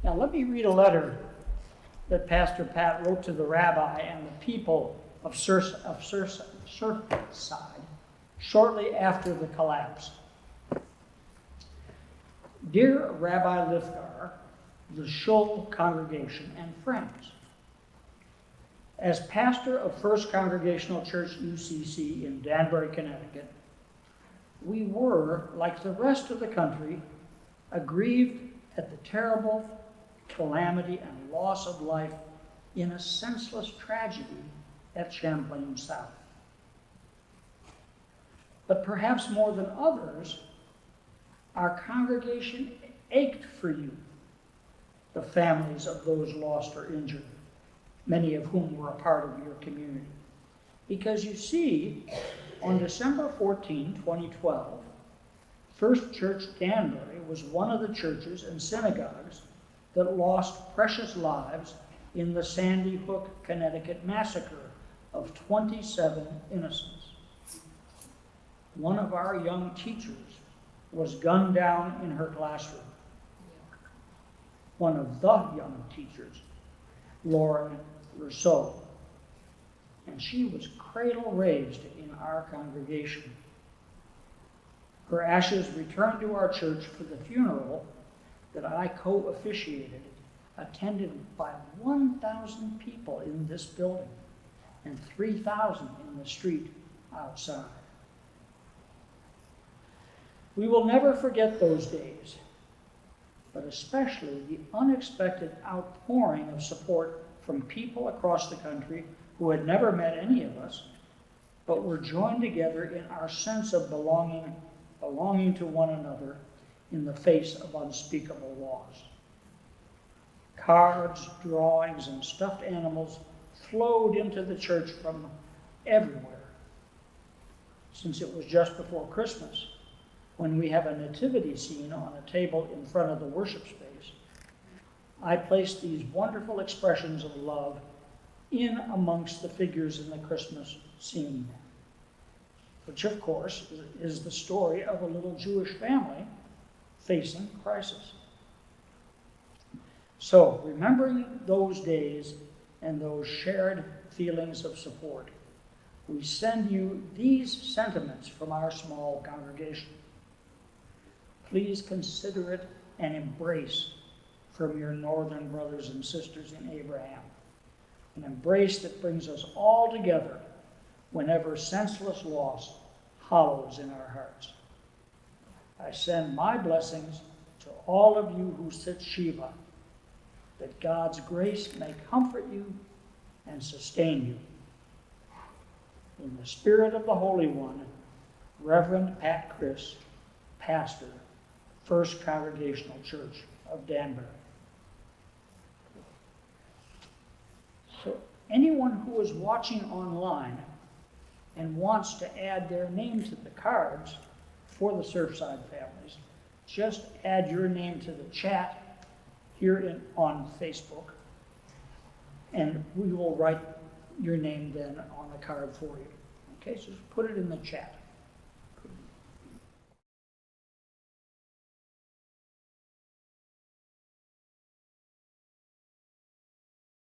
Now let me read a letter that Pastor Pat wrote to the rabbi and the people of Surfside shortly after the collapse. Dear Rabbi Lipskar, the Shul congregation and friends, as pastor of First Congregational Church UCC in Danbury, Connecticut, we were, like the rest of the country, aggrieved at the terrible calamity and loss of life in a senseless tragedy at Champlain South. But perhaps more than others, our congregation ached for you, the families of those lost or injured, many of whom were a part of your community. Because you see, on December 14, 2012, First Church Danbury was one of the churches and synagogues that lost precious lives in the Sandy Hook, Connecticut massacre of 27 innocents. One of our young teachers was gunned down in her classroom. One of the young teachers, Lauren Rousseau, and she was cradle-raised in our congregation. Her ashes returned to our church for the funeral that I co-officiated, attended by 1,000 people in this building and 3,000 in the street outside. We will never forget those days, but especially the unexpected outpouring of support from people across the country who had never met any of us, but were joined together in our sense of belonging to one another in the face of unspeakable loss. Cards, drawings, and stuffed animals flowed into the church from everywhere. Since it was just before Christmas, when we have a nativity scene on a table in front of the worship space, I placed these wonderful expressions of love in amongst the figures in the Christmas scene, which of course is the story of a little Jewish family facing crisis. So, remembering those days and those shared feelings of support, we send you these sentiments from our small congregation. Please consider it an embrace from your northern brothers and sisters in Abraham, an embrace that brings us all together whenever senseless loss hollows in our hearts. I send my blessings to all of you who sit Shiva, that God's grace may comfort you and sustain you. In the spirit of the Holy One, Reverend Pat Kriss, pastor, First Congregational Church of Danbury. So anyone who is watching online and wants to add their name to the cards for the Surfside families, just add your name to the chat here on Facebook, and we will write your name then on the card for you. Okay, so just put it in the chat.